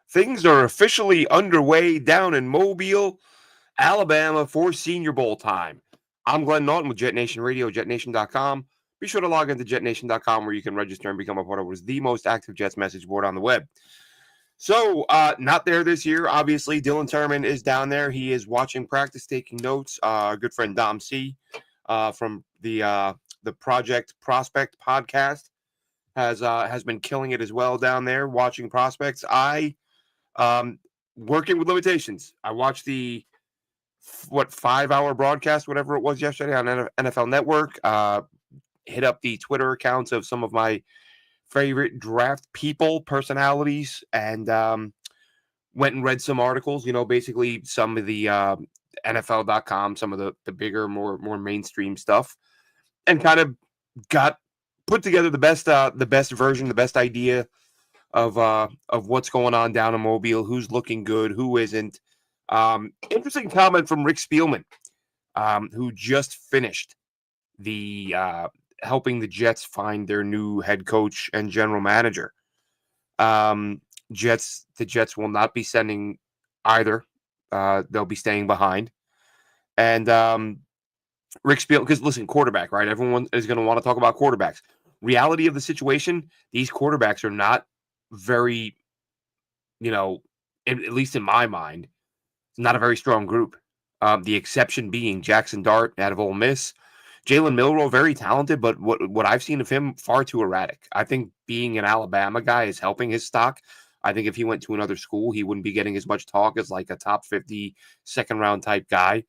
Things are officially underway down in Mobile, Alabama for Senior Bowl time. I'm Glenn Naughton with JetNation Radio, JetNation.com. Be sure to log into JetNation.com where you can register and become a part of what is the most active Jets message board on the web. So, not there this year. Obviously, Dylan Turman is down there. He is watching practice, taking notes. Our good friend Dom C from the Project Prospect podcast has been killing it as well down there, watching prospects. Um, Working with limitations. I watched the 5-hour broadcast, whatever it was yesterday on NFL Network. Hit up the Twitter accounts of some of my favorite draft people, personalities, and went and read some articles. Basically some of the NFL.com, some of the bigger, more mainstream stuff, and kind of got put together the best version, the best idea of what's going on down in Mobile, who's looking good, who isn't. Interesting comment from Rick Spielman, who just finished the helping the Jets find their new head coach and general manager. The Jets will not be sending either. They'll be staying behind. And Rick Spielman, because listen, quarterback, right? Everyone is going to want to talk about quarterbacks. Reality of the situation, these quarterbacks are not very, at least in my mind, not a very strong group. The exception being Jackson Dart out of Ole Miss. Jalen Milroe, very talented, but what I've seen of him, far too erratic. I think being an Alabama guy is helping his stock. I think if he went to another school, he wouldn't be getting as much talk as like a top 50 second round type guy.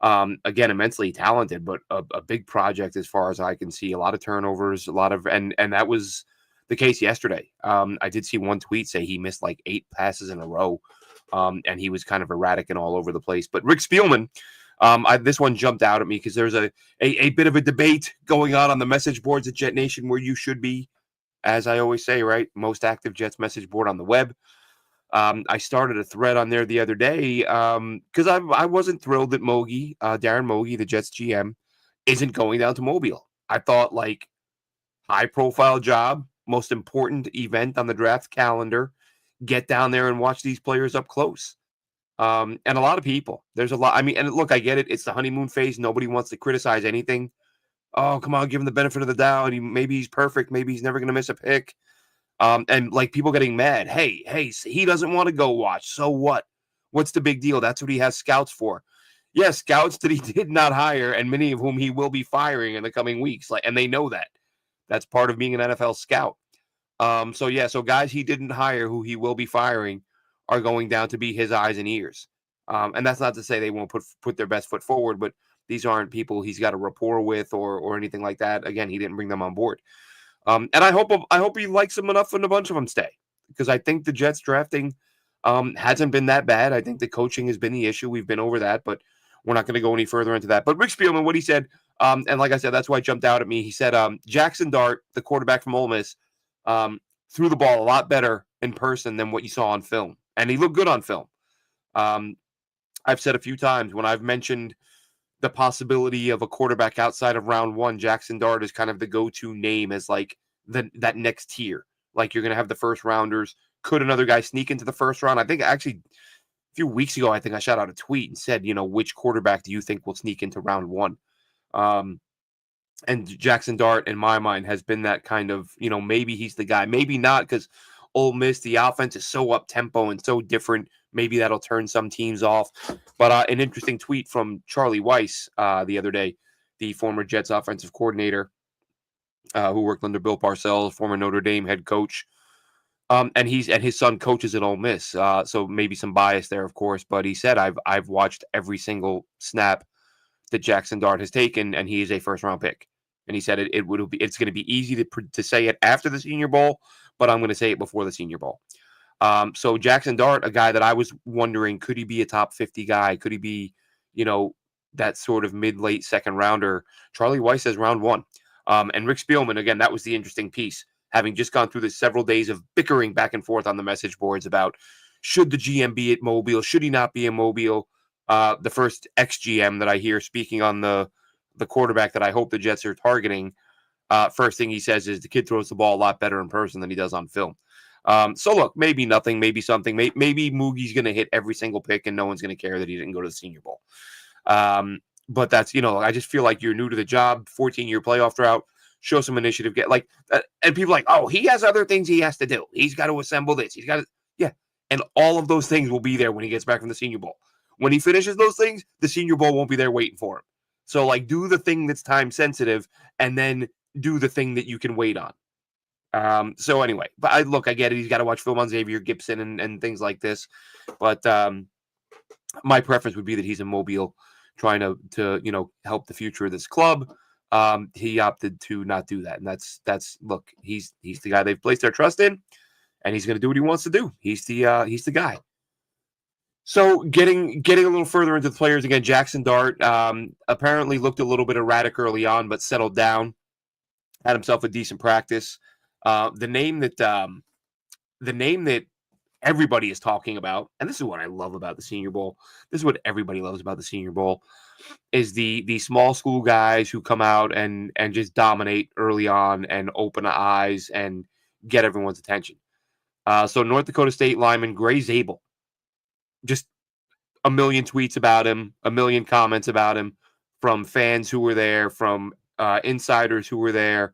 Again, immensely talented, but a big project as far as I can see. A lot of turnovers, and that was the case yesterday. I did see one tweet say he missed like 8 passes in a row, and he was kind of erratic and all over the place. But Rick Spielman, this one jumped out at me because there's a bit of a debate going on the message boards at Jet Nation where you should be, as I always say, right? Most active Jets message board on the web. I started a thread on there the other day because I wasn't thrilled that Darren Mogi, the Jets GM, isn't going down to Mobile. I thought like high profile job, most important event on the draft calendar. Get down there and watch these players up close. And a lot of people, there's a lot. I mean, and look, I get it. It's the honeymoon phase. Nobody wants to criticize anything. Oh, come on, give him the benefit of the doubt. Maybe he's perfect. Maybe he's never going to miss a pick. And like people getting mad. Hey, he doesn't want to go watch. So what? What's the big deal? That's what he has scouts for. Yes, scouts that he did not hire, and many of whom he will be firing in the coming weeks. And they know that. That's part of being an NFL scout. So guys he didn't hire who he will be firing are going down to be his eyes and ears. And that's not to say they won't put their best foot forward, but these aren't people he's got a rapport with or anything like that. Again, he didn't bring them on board. And I hope he likes them enough and a bunch of them stay, because I think the Jets drafting hasn't been that bad. I think the coaching has been the issue. We've been over that, but we're not going to go any further into that. But Rick Spielman, what he said, and like I said, that's why it jumped out at me. He said Jackson Dart, the quarterback from Ole Miss, threw the ball a lot better in person than what you saw on film. And he looked good on film. I've said a few times when I've mentioned the possibility of a quarterback outside of round one, Jackson Dart is kind of the go-to name as like that next tier. Like you're going to have the first rounders. Could another guy sneak into the first round? I think actually a few weeks ago, I think I shot out a tweet and said, which quarterback do you think will sneak into round one? And Jackson Dart, in my mind, has been that kind of, maybe he's the guy, maybe not, because Ole Miss, the offense is so up-tempo and so different. Maybe that'll turn some teams off. But an interesting tweet from Charlie Weiss the other day, the former Jets offensive coordinator who worked under Bill Parcells, former Notre Dame head coach. And his son coaches at Ole Miss. So maybe some bias there, of course. But he said, I've watched every single snap that Jackson Dart has taken, and he is a first-round pick. And he said it's going to be easy to say it after the Senior Bowl, but I'm going to say it before the Senior Bowl. So Jackson Dart, a guy that I was wondering, could he be a top 50 guy? Could he be, that sort of mid-late second rounder? Charlie Weiss says round one. And Rick Spielman, again, that was the interesting piece, having just gone through the several days of bickering back and forth on the message boards about should the GM be at Mobile? Should he not be in Mobile? The first ex-GM that I hear speaking on the quarterback that I hope the Jets are targeting, first thing he says is the kid throws the ball a lot better in person than he does on film. So look, maybe nothing, maybe something. Maybe Moogie's going to hit every single pick, and no one's going to care that he didn't go to the Senior Bowl. But that's I just feel like you're new to the job, 14-year playoff drought. Show some initiative. Get and people are like, oh, he has other things he has to do. He's got to assemble this. He's got to, yeah. And all of those things will be there when he gets back from the Senior Bowl. When he finishes those things, the Senior Bowl won't be there waiting for him. So do the thing that's time sensitive, and then do the thing that you can wait on. So anyway, but I get it. He's got to watch film on Xavier Gibson and things like this. But my preference would be that he's in Mobile trying to help the future of this club. He opted to not do that. And that's look, he's the guy they've placed their trust in, and he's going to do what he wants to do. He's the guy. So getting a little further into the players again, Jackson Dart apparently looked a little bit erratic early on, but settled down, had himself a decent practice. The name that everybody is talking about, and this is what I love about the Senior Bowl. This is what everybody loves about the Senior Bowl, is the small school guys who come out and just dominate early on and open the eyes and get everyone's attention. So North Dakota State lineman Gray Zabel, just a million tweets about him, a million comments about him from fans who were there, from insiders who were there.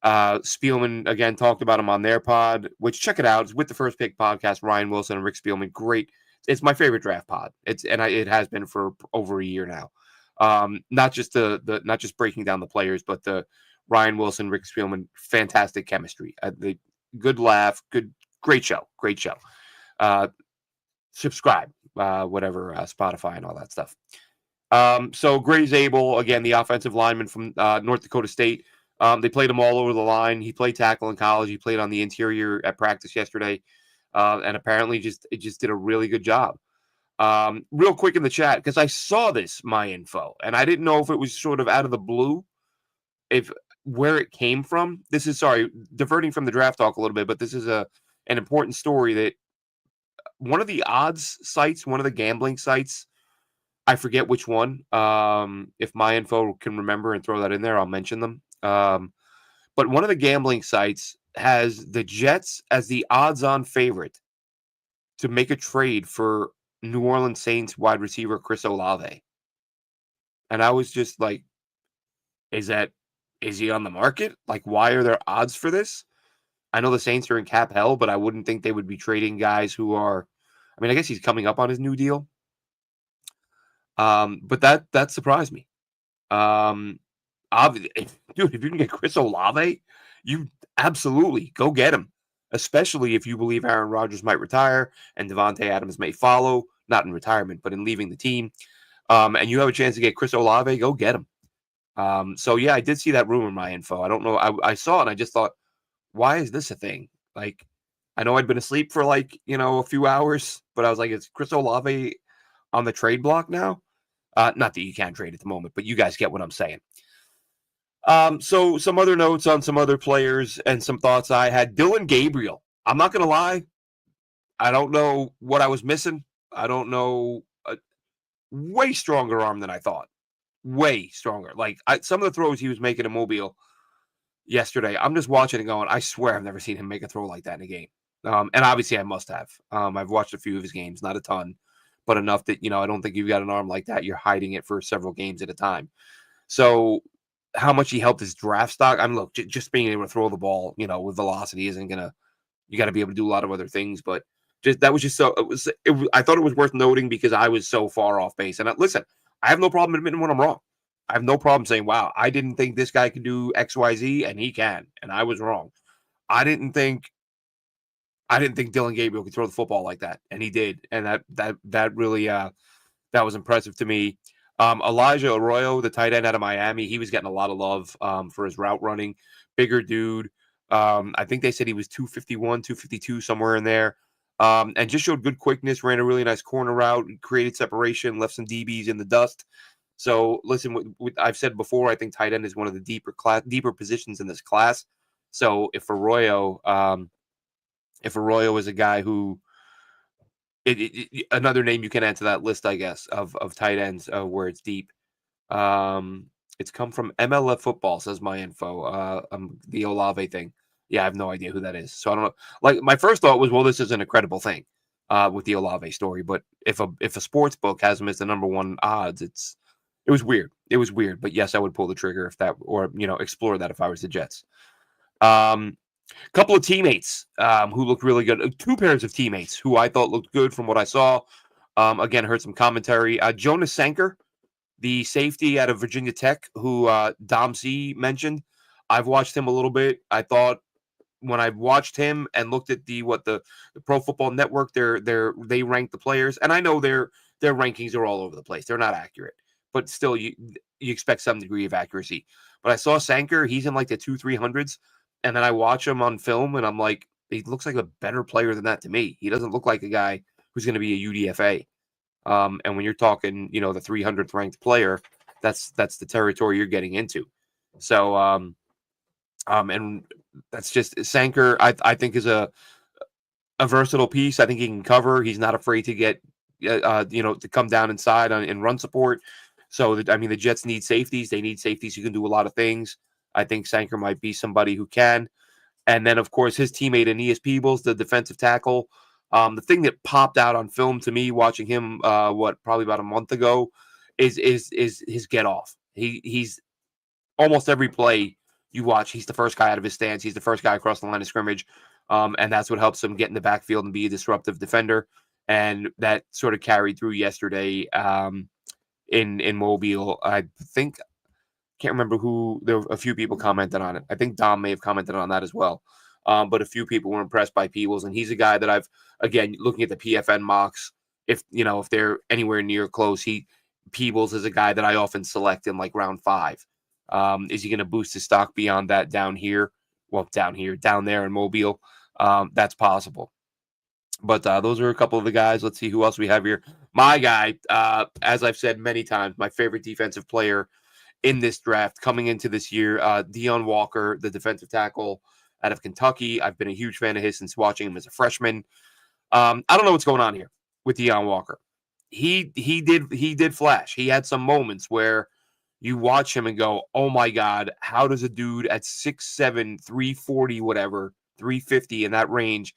Spielman again talked about him on their pod, which check it out. It's with the First Pick podcast. Ryan Wilson and Rick Spielman, great. It's my favorite draft pod. It has been for over a year now. Not just not just breaking down the players, but the Ryan Wilson, Rick Spielman, fantastic chemistry. The good laugh, great show. Subscribe, whatever, Spotify and all that stuff. So Gray Zabel, again, the offensive lineman from North Dakota State. They played him all over the line. He played tackle in college. He played on the interior at practice yesterday, and apparently just did a really good job. Real quick in the chat, because I saw this, my info, and I didn't know if it was sort of out of the blue, where it came from. This is, sorry, diverting from the draft talk a little bit, but this is an important story that one of the odds sites, one of the gambling sites, I forget which one. If my info can remember and throw that in there, I'll mention them. But one of the gambling sites has the Jets as the odds-on favorite to make a trade for New Orleans Saints wide receiver Chris Olave. And I was just like, is he on the market? Why are there odds for this? I know the Saints are in cap hell, but I wouldn't think they would be trading guys who are, I mean, I guess he's coming up on his new deal. But that surprised me. Dude, if you can get Chris Olave, you absolutely go get him, especially if you believe Aaron Rodgers might retire and Devontae Adams may follow, not in retirement, but in leaving the team. And you have a chance to get Chris Olave, go get him. So yeah, I did see that rumor in my info. I don't know. I saw it and I just thought, why is this a thing? I know I'd been asleep for a few hours, but I was like, is Chris Olave on the trade block now? Not that you can't trade at the moment, but you guys get what I'm saying. So some other notes on some other players and some thoughts I had. Dylan Gabriel. I'm not going to lie. I don't know what I was missing. I don't know. Way stronger arm than I thought. Way stronger. Some of the throws he was making in Mobile yesterday, I'm just watching and going, I swear I've never seen him make a throw like that in a game. And obviously I must have. I've watched a few of his games, not a ton, but enough that, I don't think you've got an arm like that. You're hiding it for several games at a time. So how much he helped his draft stock. I mean, look, just being able to throw the ball, with velocity isn't going to, you got to be able to do a lot of other things, but that was just so, I thought it was worth noting because I was so far off base. And listen, I have no problem admitting when I'm wrong. I have no problem saying, wow, I didn't think this guy could do X, Y, Z, and he can. And I was wrong. I didn't think Dylan Gabriel could throw the football like that. And he did. And that really, that was impressive to me. Elijah Arroyo, the tight end out of Miami, he was getting a lot of love for his route running. Bigger dude. I think they said he was 251, 252, somewhere in there. And just showed good quickness, ran a really nice corner route, created separation, left some DBs in the dust. So listen, I've said before, I think tight end is one of the deeper positions in this class. So if Arroyo is a guy who, another name you can add to that list, I guess, of tight ends where it's deep. It's come from MLF Football, says my info. The Olave thing. Yeah, I have no idea who that is. So I don't know. Like my first thought was, well, this isn't a credible thing with the Olave story. But if a sports book has him as the number one odds, it was weird. It was weird. But yes, I would pull the trigger if that, or explore that if I was the Jets. Couple of teammates who looked really good. Two pairs of teammates who I thought looked good from what I saw. Again, heard some commentary. Jonas Sanker, the safety out of Virginia Tech, who Dom C mentioned. I've watched him a little bit. I thought when I watched him and looked at the Pro Football Network, they rank the players, and I know their rankings are all over the place. They're not accurate, but still, you expect some degree of accuracy. But I saw Sanker; he's in like the 200-300s, and then I watch him on film, and I'm like, he looks like a better player than that to me. He doesn't look like a guy who's going to be a UDFA. And when you're talking, the 300th ranked player, that's the territory you're getting into. So, and that's just Sanker. I think is a versatile piece. I think he can cover. He's not afraid to get, to come down inside and run support. So the Jets need safeties. They need safeties who can do a lot of things. I think Sanker might be somebody who can. And then of course his teammate Aeneas Peebles, the defensive tackle. The thing that popped out on film to me watching him, probably about a month ago, is his get off. He's almost every play you watch, he's the first guy out of his stance. He's the first guy across the line of scrimmage. And that's what helps him get in the backfield and be a disruptive defender. And that sort of carried through yesterday in Mobile. I think, can't remember who, there were a few people commented on it. I think Dom may have commented on that as well. But a few people were impressed by Peebles. And he's a guy that again, looking at the PFN mocks, if they're anywhere near close, Peebles is a guy that I often select in like round 5. Is he going to boost his stock beyond that down here? Well, down there in Mobile. That's possible. But those are a couple of the guys. Let's see who else we have here. My guy, as I've said many times, my favorite defensive player in this draft coming into this year, Deion Walker, the defensive tackle out of Kentucky. I've been a huge fan of his since watching him as a freshman. I don't know what's going on here with Deion Walker. He did flash. He had some moments where you watch him and go, oh my God, how does a dude at 6'7", 340, whatever, 350 in that range,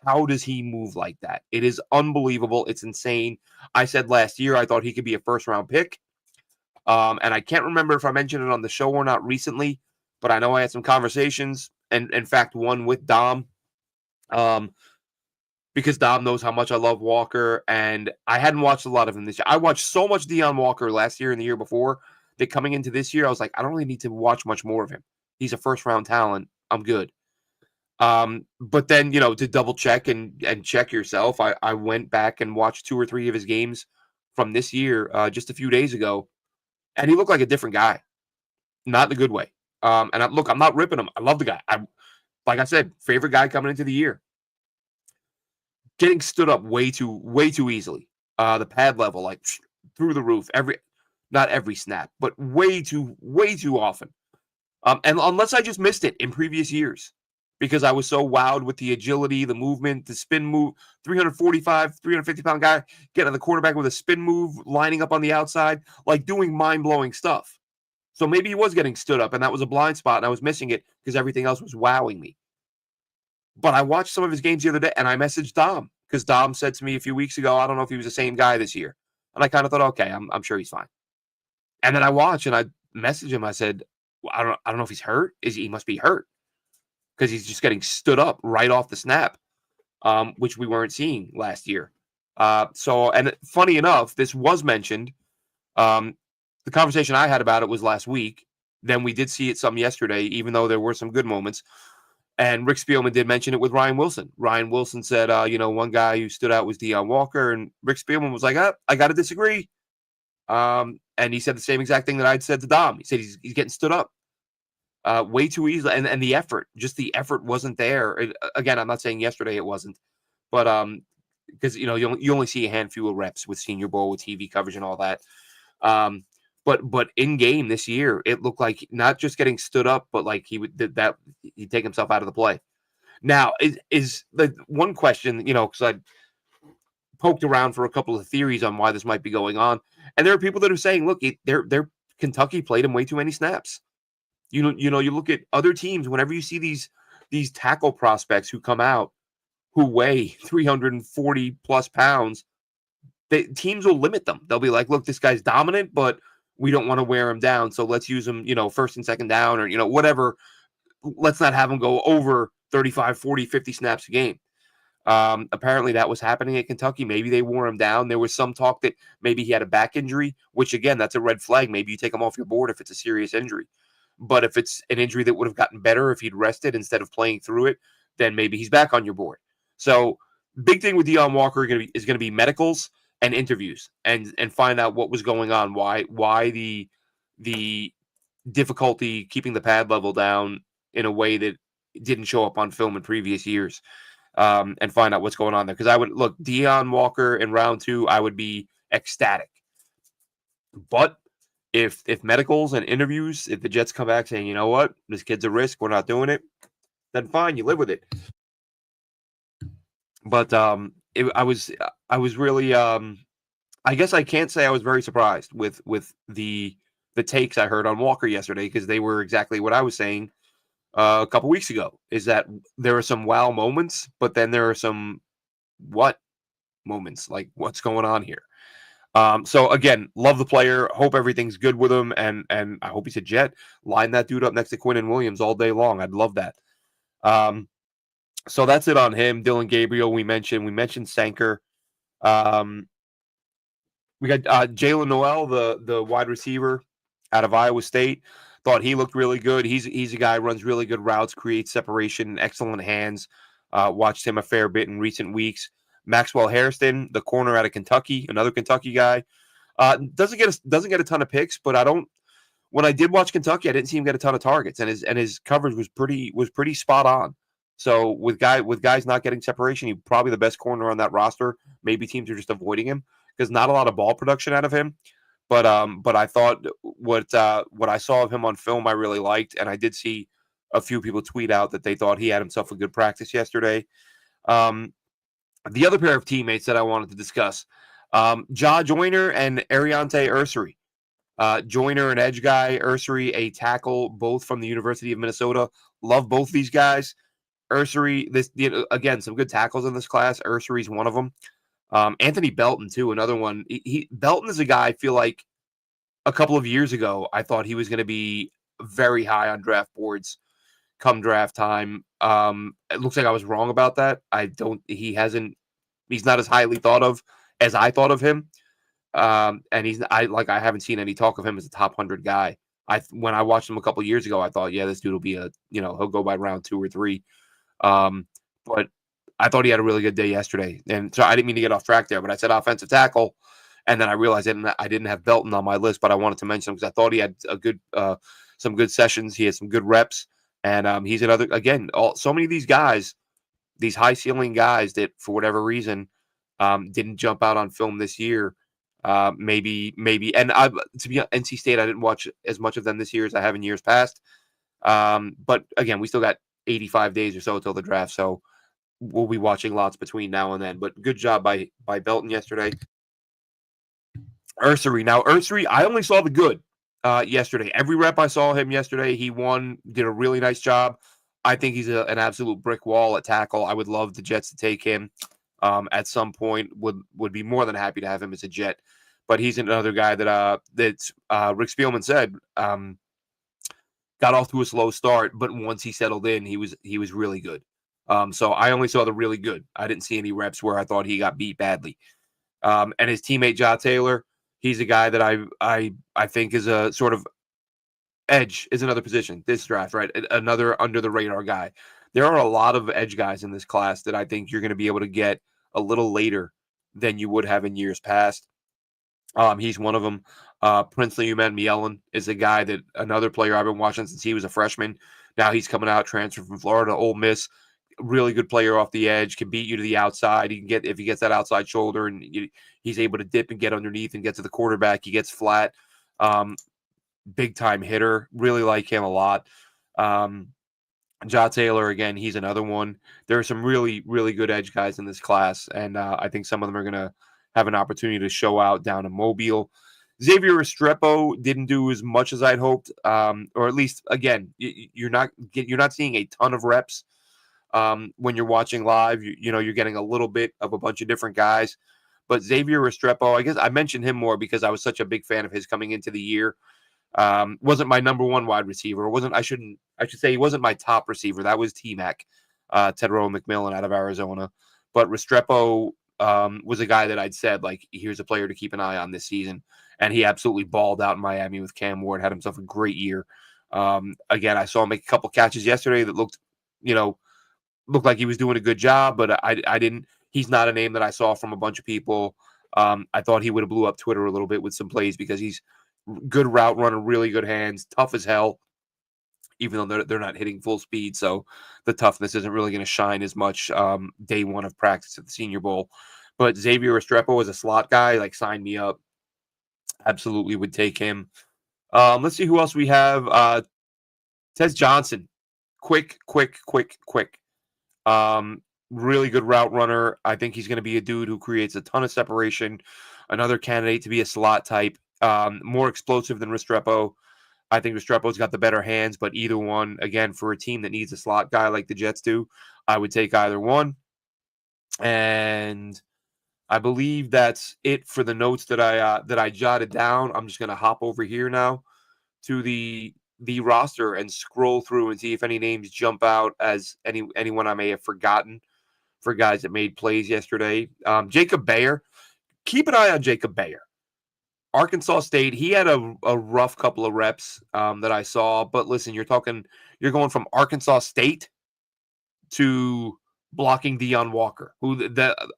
how does he move like that? It is unbelievable. It's insane. I said last year I thought he could be a first-round pick. And I can't remember if I mentioned it on the show or not recently, but I know I had some conversations, and in fact, one with Dom, because Dom knows how much I love Walker, and I hadn't watched a lot of him this year. I watched so much Deion Walker last year and the year before that coming into this year, I was like, I don't really need to watch much more of him. He's a first-round talent. I'm good. But then, to double check and check yourself, I went back and watched 2 or 3 of his games from this year just a few days ago, and he looked like a different guy, not in a good way. And I'm not ripping him. I love the guy. Like I said, favorite guy coming into the year. Getting stood up way too easily. The pad level, like through the roof. Not every snap, but way too often. And unless I just missed it in previous years, because I was so wowed with the agility, the movement, the spin move, 345, 350-pound guy getting the quarterback with a spin move, lining up on the outside, like doing mind-blowing stuff. So maybe he was getting stood up, and that was a blind spot, and I was missing it because everything else was wowing me. But I watched some of his games the other day, and I messaged Dom, because Dom said to me a few weeks ago, I don't know if he was the same guy this year. And I kind of thought, okay, I'm sure he's fine. And then I watched, and I messaged him. I said, well, I don't know if he's hurt. He must be hurt, because he's just getting stood up right off the snap, which we weren't seeing last year. And funny enough, this was mentioned. The conversation I had about it was last week. Then we did see it some yesterday, even though there were some good moments. And Rick Spielman did mention it with Ryan Wilson. Ryan Wilson said, one guy who stood out was Deion Walker. And Rick Spielman was like, I got to disagree. And he said the same exact thing that I'd said to Dom. He said he's getting stood up way too easily. And the effort wasn't there. Again, I'm not saying yesterday it wasn't. But because, you only see a handful of reps with Senior Bowl, with TV coverage and all that. But in game this year, it looked like not just getting stood up, but like he'd take himself out of the play. Now, is the one question, because I poked around for a couple of theories on why this might be going on, and there are people that are saying, look, Kentucky played him way too many snaps. You look at other teams. Whenever you see these these tackle prospects who come out who weigh 340 plus pounds, teams will limit them. They'll be like, look, this guy's dominant, but we don't want to wear him down. So let's use him, first and second down or, whatever. Let's not have him go over 35, 40, 50 snaps a game. Apparently that was happening at Kentucky. Maybe they wore him down. There was some talk that maybe he had a back injury, which again, that's a red flag. Maybe you take him off your board if it's a serious injury. But if it's an injury that would have gotten better if he'd rested instead of playing through it, then maybe he's back on your board. So big thing with Deion Walker is going to be medicals and interviews and find out what was going on, why the difficulty keeping the pad level down in a way that didn't show up on film in previous years. And find out what's going on there. Because I would look Deion Walker in round 2, I would be ecstatic. But if medicals and interviews, if the Jets come back saying, you know what, this kid's a risk, we're not doing it, then fine, you live with it. But I was really I guess I can't say I was very surprised with the takes I heard on Walker yesterday, because they were exactly what I was saying a couple weeks ago, is that there are some wow moments, but then there are some what moments, like what's going on here. So again, love the player, hope everything's good with him, and I hope he's a Jet. Line that dude up next to Quinnen Williams all day long. I'd love that. So that's it on him. Dylan Gabriel, we mentioned Sanker. We got Jalen Noel, the wide receiver out of Iowa State. Thought he looked really good. He's a guy who runs really good routes, creates separation, excellent hands. Watched him a fair bit in recent weeks. Maxwell Hairston, the corner out of Kentucky, another Kentucky guy, doesn't get a ton of picks, but when I did watch Kentucky, I didn't see him get a ton of targets, and his coverage was pretty spot on. So with guys not getting separation, he's probably the best corner on that roster. Maybe teams are just avoiding him because not a lot of ball production out of him. But I thought what I saw of him on film I really liked, and I did see a few people tweet out that they thought he had himself a good practice yesterday. The other pair of teammates that I wanted to discuss, Ja Joyner and Ariante Ursary. Joyner, an edge guy, Ursary, a tackle, both from the University of Minnesota. Love both these guys. Ursary, again, some good tackles in this class. Ursary's one of them. Anthony Belton, too, another one. Belton is a guy I feel like a couple of years ago, I thought he was going to be very high on draft boards come draft time. It looks like I was wrong about that. He's not as highly thought of as I thought of him. And I haven't seen any talk of him as a top 100 guy. When I watched him a couple of years ago, I thought, yeah, this dude will be he'll go by round 2 or 3. But I thought he had a really good day yesterday. And so I didn't mean to get off track there, but I said offensive tackle. And then I realized I didn't have Belton on my list, but I wanted to mention him because I thought he had some good sessions. He had some good reps. And he's another, again, so many of these guys, these high ceiling guys that for whatever reason didn't jump out on film this year. Maybe. And to be NC State, I didn't watch as much of them this year as I have in years past. But again, we still got 85 days or so till the draft. So we'll be watching lots between now and then. But good job by Belton yesterday. Ursary, I only saw the good yesterday. Every rep I saw him yesterday, he did a really nice job. I think he's an absolute brick wall at tackle. I would love the Jets to take him at some point. Would be more than happy to have him as a Jet. But he's another guy that Rick Spielman said got off to a slow start, but once he settled in, he was really good. So I only saw the really good. I didn't see any reps where I thought he got beat badly. And his teammate Ja Taylor, he's a guy that I think is a sort of edge is another position this draft, right? Another under the radar guy. There are a lot of edge guys in this class that I think you're going to be able to get a little later than you would have in years past. He's one of them. Princely Uman-Mielen is a guy that another player I've been watching since he was a freshman. Now he's coming out, transferred from Florida to Ole Miss. Really good player off the edge, can beat you to the outside. If he gets that outside shoulder and he's able to dip and get underneath and get to the quarterback, he gets flat. Big time hitter. Really like him a lot. Ja Taylor, again, he's another one. There are some really, really good edge guys in this class, and I think some of them are going to have an opportunity to show out down in Mobile. Xavier Restrepo didn't do as much as I'd hoped, or at least, again, you're not seeing a ton of reps when you're watching live. You're getting a little bit of a bunch of different guys. But Xavier Restrepo, I guess I mentioned him more because I was such a big fan of his coming into the year. Wasn't my number one wide receiver. I should say he wasn't my top receiver. That was T-Mac, Tedro McMillan out of Arizona. But Restrepo was a guy that I'd said, like, here's a player to keep an eye on this season. And he absolutely balled out in Miami with Cam Ward, had himself a great year. Again, I saw him make a couple catches yesterday that looked like he was doing a good job, but I didn't. He's not a name that I saw from a bunch of people. I thought he would have blew up Twitter a little bit with some plays because he's good route runner, really good hands, tough as hell, even though they're not hitting full speed. So the toughness isn't really going to shine as much day one of practice at the Senior Bowl. But Xavier Restrepo is a slot guy. Like, sign me up. Absolutely would take him. Let's see who else we have. Tez Johnson. Quick. Really good route runner. I think he's going to be a dude who creates a ton of separation. Another candidate to be a slot type. More explosive than Restrepo. I think Restrepo's got the better hands, but either one, again, for a team that needs a slot guy like the Jets do, I would take either one. And I believe that's it for the notes that I jotted down. I'm just going to hop over here now to the roster and scroll through and see if any names jump out as anyone I may have forgotten for guys that made plays yesterday. Jacob Bayer. Keep an eye on Jacob Bayer. Arkansas State, he had a rough couple of reps that I saw. But listen, you're going from Arkansas State to blocking Deion Walker,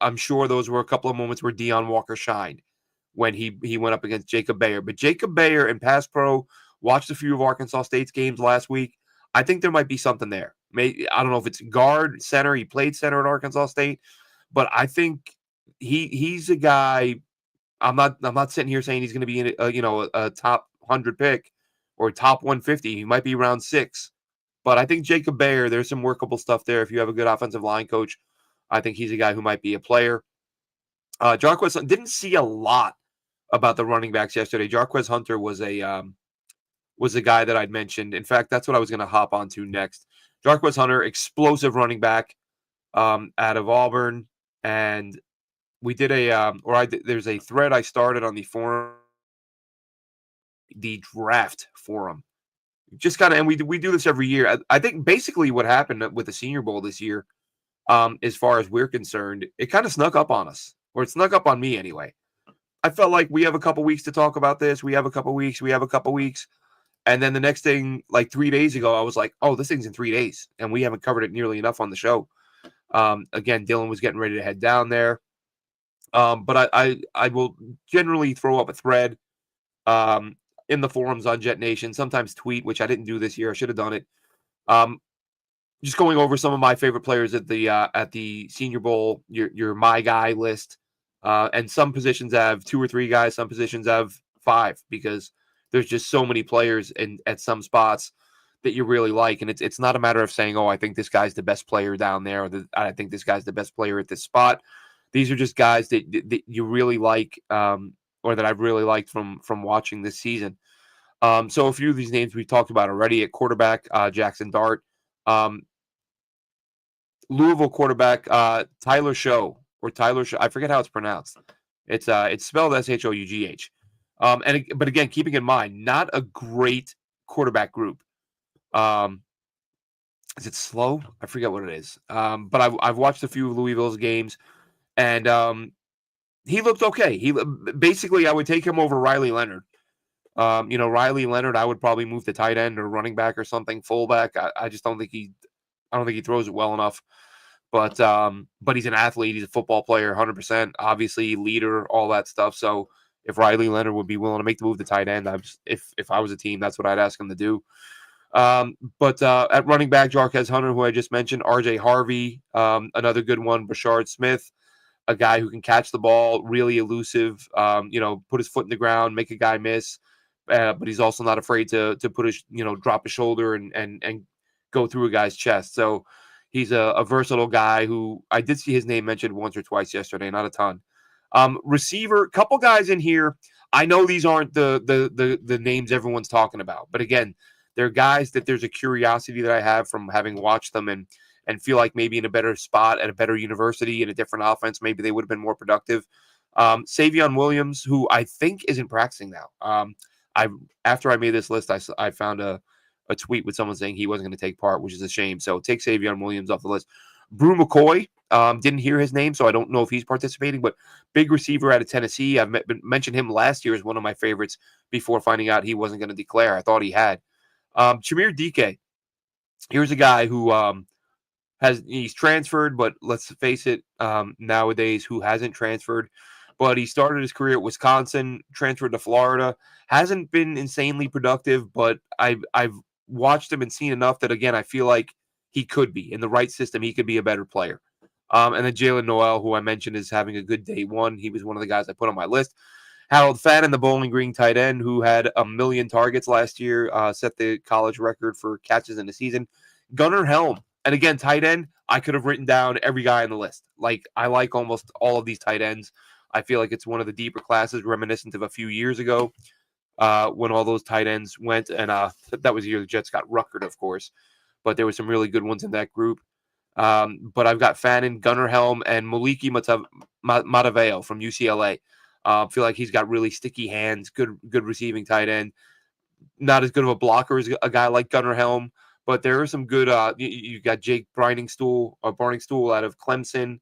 I'm sure those were a couple of moments where Deion Walker shined when he went up against Jacob Bayer. But Jacob Bayer in Pass Pro, watched a few of Arkansas State's games last week. I think there might be something there. Maybe, I don't know if it's guard, center. He played center at Arkansas State, but I think he's a guy. I'm not sitting here saying he's going to be in a top 100 pick or top 150. He might be round 6. But I think Jacob Bayer, there's some workable stuff there. If you have a good offensive line coach, I think he's a guy who might be a player. Jarquez didn't see a lot about the running backs yesterday. Jarquez Hunter was a guy that I'd mentioned. In fact, that's what I was going to hop onto next. Jarquez Hunter, explosive running back out of Auburn. And we did there's a thread I started on the forum, the draft forum. Just kind of, and we do this every year. I think basically what happened with the Senior Bowl this year, as far as we're concerned, it kind of snuck up on us, or it snuck up on me anyway. I felt like we have a couple weeks to talk about this. We have a couple weeks. And then the next thing, like 3 days ago, I was like, oh, this thing's in 3 days. And we haven't covered it nearly enough on the show. Again, Dylan was getting ready to head down there. But I will generally throw up a thread in the forums on JetNation, sometimes tweet, which I didn't do this year. I should have done it. Just going over some of my favorite players at the Senior Bowl, your my guy list. And some positions have 2 or 3 guys. Some positions have 5 because there's just so many players at some spots that you really like. And it's not a matter of saying, oh, I think this guy's the best player down there, or I think this guy's the best player at this spot. These are just guys that you really like, or that I've really liked from watching this season. So a few of these names we've talked about already. At quarterback, Jackson Dart. Louisville quarterback, Tyler Show. I forget how it's pronounced. It's spelled Shough. But again, keeping in mind, not a great quarterback group. Is it slow? I forget what it is. But I've watched a few of Louisville's games, and he looked okay. Basically, I would take him over Riley Leonard. Riley Leonard, I would probably move to tight end or running back or something, fullback. I just don't think he throws it well enough. But he's an athlete. He's a football player, 100%. Obviously, leader, all that stuff. So if Riley Leonard would be willing to make the move to tight end, if I was a team, that's what I'd ask him to do. But at running back, Jarquez Hunter, who I just mentioned, RJ Harvey, another good one, Bashard Smith, a guy who can catch the ball, really elusive, put his foot in the ground, make a guy miss, but he's also not afraid to put drop his shoulder and go through a guy's chest. So he's a versatile guy who I did see his name mentioned once or twice yesterday, not a ton. Receiver, couple guys in here. I know these aren't the names everyone's talking about, but again, they're guys that there's a curiosity that I have from having watched them and and feel like maybe in a better spot at a better university in a different offense, maybe they would have been more productive. Savion Williams, who I think isn't practicing now. I After I made this list, I found a tweet with someone saying he wasn't going to take part, which is a shame. So take Savion Williams off the list. Brew McCoy, didn't hear his name, so I don't know if he's participating, but big receiver out of Tennessee. I've mentioned him last year as one of my favorites before finding out he wasn't going to declare. I thought he had. Chimere Dike, here's a guy who he's transferred, but let's face it, nowadays, who hasn't transferred? But he started his career at Wisconsin, transferred to Florida, hasn't been insanely productive, but I've watched him and seen enough that, again, I feel like he could be in the right system. He could be a better player. And then Jalen Noel, who I mentioned is having a good day one. He was one of the guys I put on my list. Harold Fadden, the Bowling Green tight end, who had 1 million targets last year, set the college record for catches in the season. Gunnar Helm, and again, tight end, I could have written down every guy on the list. Like, I like almost all of these tight ends. I feel like it's one of the deeper classes, reminiscent of a few years ago when all those tight ends went. And that was the year the Jets got Ruckered, of course. But there were some really good ones in that group. But I've got Fannin, Gunnar Helm, and Maliki Mataveo from UCLA. Feel like he's got really sticky hands, good receiving tight end. Not as good of a blocker as a guy like Gunnar Helm, but there are some good. You got Jake Briningstool out of Clemson.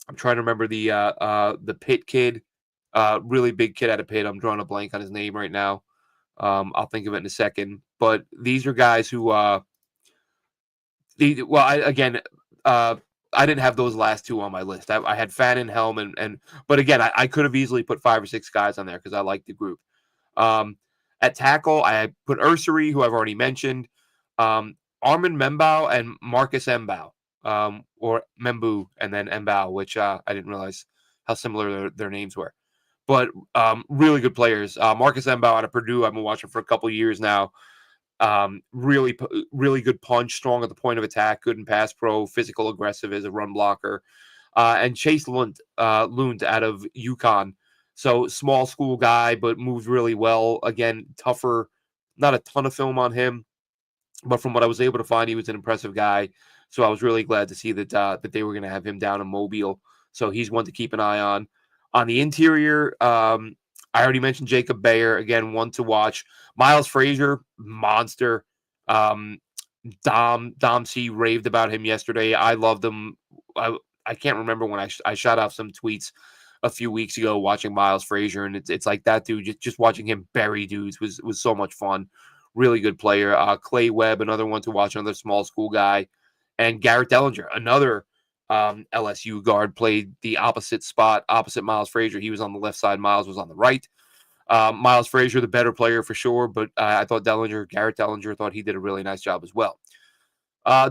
I'm trying to remember the Pitt kid, really big kid out of Pitt. I'm drawing a blank on his name right now. I'll think of it in a second. But these are guys who, I didn't have those last two on my list. I had Fannin, Helm, but again, I could have easily put 5 or 6 guys on there because I like the group. At tackle, I put Ursary, who I've already mentioned, Armin Membau and Marcus Mbau, or Membu and then Mbau, which I didn't realize how similar their names were. But really good players. Marcus Mbau out of Purdue, I've been watching for a couple years now. Really good punch, strong at the point of attack, good in pass pro, physical, aggressive as a run blocker. And Chase Lund out of UConn. So small school guy, but moves really well. Again, tougher. Not a ton of film on him, but from what I was able to find, he was an impressive guy. So I was really glad to see that that they were going to have him down in Mobile. So he's one to keep an eye on. On the interior, I already mentioned Jacob Bayer. Again, one to watch. Miles Frazier, monster. Dom C raved about him yesterday. I loved him. I can't remember when I shot off some tweets a few weeks ago watching Miles Frazier, and it's like that dude, just watching him bury dudes was so much fun. Really good player. Clay Webb, another one to watch, another small school guy. And Garrett Dellinger, another LSU guard, played the opposite spot, opposite Miles Frazier. He was on the left side. Miles was on the right. Miles Frazier, the better player for sure, but I thought Garrett Dellinger, thought he did a really nice job as well.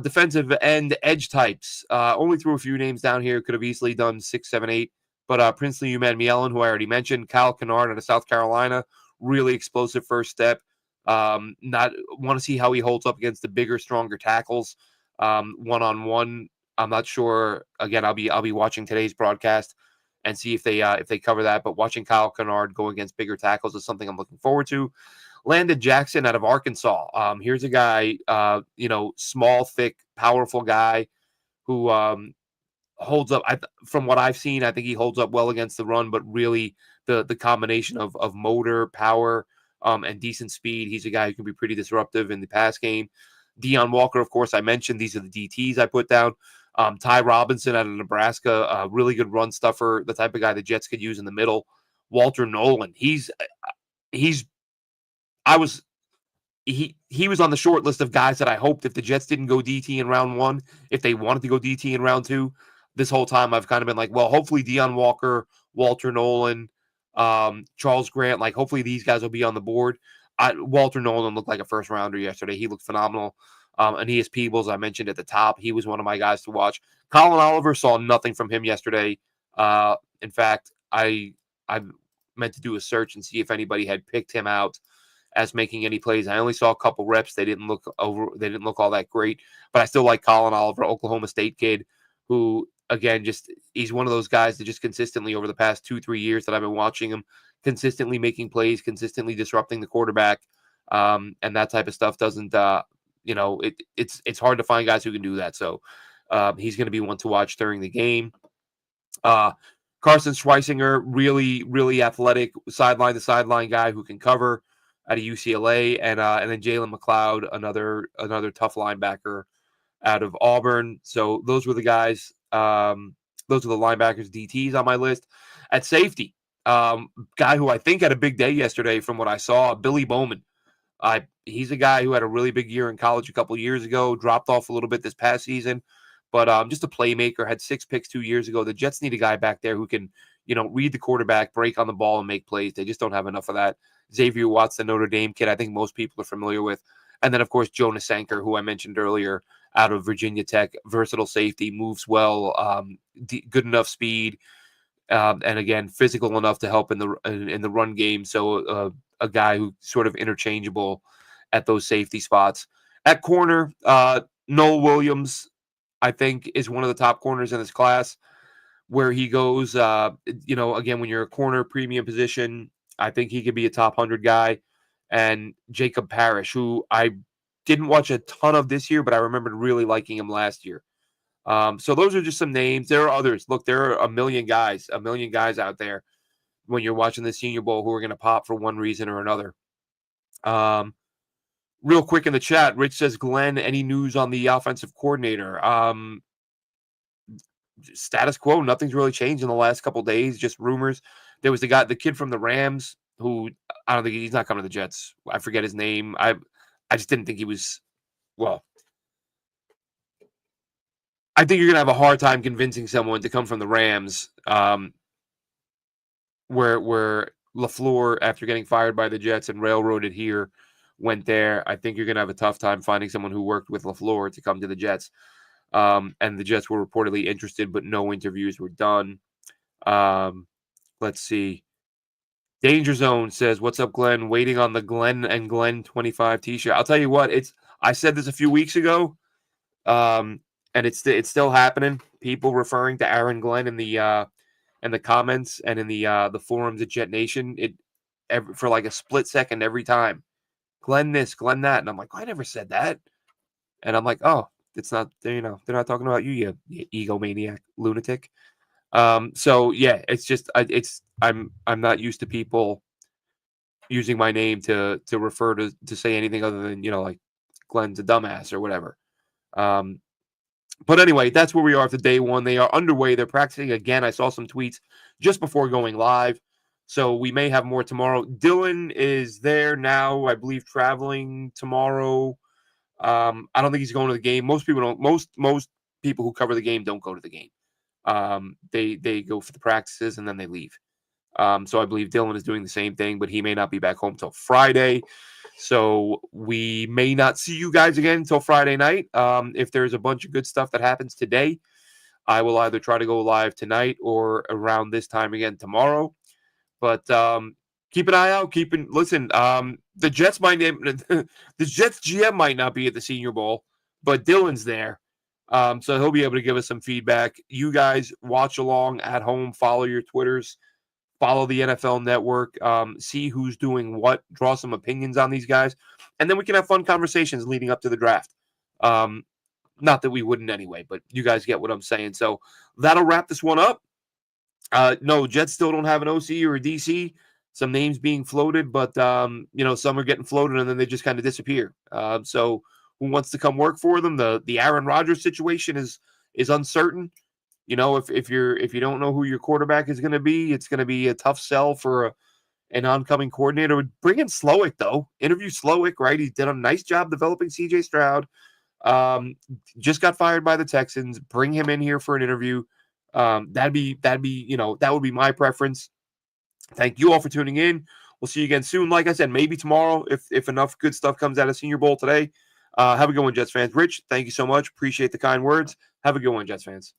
Defensive end edge types. Only threw a few names down here. Could have easily done 6, 7, 8. But Princely Uman-Mielen, who I already mentioned, Kyle Kennard out of South Carolina, really explosive first step. Not want to see how he holds up against the bigger, stronger tackles. One-on-one, I'm not sure. Again, I'll be watching today's broadcast and see if they cover that. But watching Kyle Kennard go against bigger tackles is something I'm looking forward to. Landon Jackson out of Arkansas. Here's a guy, small, thick, powerful guy who holds up. From what I've seen, I think he holds up well against the run, but really the combination of motor, power, and decent speed. He's a guy who can be pretty disruptive in the pass game. Deion Walker, of course, I mentioned. These are the DTs I put down. Ty Robinson out of Nebraska, a really good run stuffer, the type of guy the Jets could use in the middle. Walter Nolan, he was on the short list of guys that I hoped if the Jets didn't go DT in round 1, if they wanted to go DT in round 2, this whole time I've kind of been like, well, hopefully Deion Walker, Walter Nolan, Charles Grant, like hopefully these guys will be on the board. Walter Nolan looked like a first rounder yesterday. He looked phenomenal. Aeneas Peebles, I mentioned at the top, he was one of my guys to watch. Colin Oliver, saw nothing from him yesterday. In fact, I meant to do a search and see if anybody had picked him out as making any plays. I only saw a couple reps. They didn't look all that great, but I still like Colin Oliver, Oklahoma State kid, who again, he's one of those guys that just consistently over the past 2-3 years that I've been watching him, consistently making plays, consistently disrupting the quarterback, and that type of stuff doesn't it's hard to find guys who can do that. So he's going to be one to watch during the game. Carson Schweisinger, really, really athletic, sideline to sideline guy who can cover out of UCLA, and then Jalen McLeod, another tough linebacker out of Auburn. So those were the guys. Those are the linebackers, DTs on my list. At safety, guy who I think had a big day yesterday from what I saw, Billy Bowman. He's a guy who had a really big year in college a couple years ago, dropped off a little bit this past season, but just a playmaker, had 6 picks 2 years ago. The Jets need a guy back there who can, read the quarterback, break on the ball, and make plays. They just don't have enough of that. Xavier Watts, the Notre Dame kid, I think most people are familiar with. And then, of course, Jonas Sanker, who I mentioned earlier, out of Virginia Tech, versatile safety, moves well, good enough speed, and again, physical enough to help in the run game. So a guy who sort of interchangeable at those safety spots. At corner, Noel Williams, I think, is one of the top corners in this class. Where he goes, again, when you're a corner premium position, I think he could be a top 100 guy. And Jacob Parrish, who I didn't watch a ton of this year, but I remembered really liking him last year. So those are just some names. There are others. Look, there are a million guys out there when you're watching the Senior Bowl who are going to pop for one reason or another. Real quick in the chat, Rich says, Glenn, any news on the offensive coordinator? Status quo. Nothing's really changed in the last couple of days. Just rumors. There was the kid from the Rams who I don't think he's not coming to the Jets. I forget his name. I just didn't think he was. Well, I think you're gonna have a hard time convincing someone to come from the Rams. Where LaFleur, after getting fired by the Jets and railroaded here, went there. I think you're gonna have a tough time finding someone who worked with LaFleur to come to the Jets. And the Jets were reportedly interested, but no interviews were done. Let's see. Danger Zone says, "What's up, Glenn? Waiting on the Glenn and Glenn 25 T-shirt." I'll tell you what. I said this a few weeks ago, and it's still happening. People referring to Aaron Glenn in the comments and in the forums at JetNation. For like a split second every time. Glenn this, Glenn that, and I'm like, I never said that. And I'm like, oh. It's not, they're not talking about you egomaniac lunatic. So yeah, it's just, I'm not used to people using my name to refer to say anything other than, like Glenn's a dumbass or whatever. But anyway, that's where we are for day one. They are underway. They're practicing again. I saw some tweets just before going live. So we may have more tomorrow. Dylan is there now, I believe, traveling tomorrow. I don't think he's going to the game. Most people don't. Most people who cover the game don't go to the game. They go for the practices and then they leave. So I believe Dylan is doing the same thing, but he may not be back home till Friday. So we may not see you guys again until Friday night. If there's a bunch of good stuff that happens today, I will either try to go live tonight or around this time again tomorrow. But keep an eye out. Listen. The Jets the Jets GM might not be at the Senior Bowl, but Dylan's there, so he'll be able to give us some feedback. You guys watch along at home. Follow your Twitters. Follow the NFL Network. See who's doing what. Draw some opinions on these guys, and then we can have fun conversations leading up to the draft. Not that we wouldn't anyway, but you guys get what I'm saying. So that'll wrap this one up. No, Jets still don't have an OC or a DC. Some names being floated, but some are getting floated and then they just kind of disappear. So who wants to come work for them? The Aaron Rodgers situation is uncertain. If you don't know who your quarterback is going to be, it's going to be a tough sell for an oncoming coordinator. Bring in Slowick though. Interview Slowick, right? He did a nice job developing CJ Stroud. Just got fired by the Texans. Bring him in here for an interview. That would be my preference. Thank you all for tuning in. We'll see you again soon. Like I said, maybe tomorrow if enough good stuff comes out of Senior Bowl today. Have a good one, Jets fans. Rich, thank you so much. Appreciate the kind words. Have a good one, Jets fans.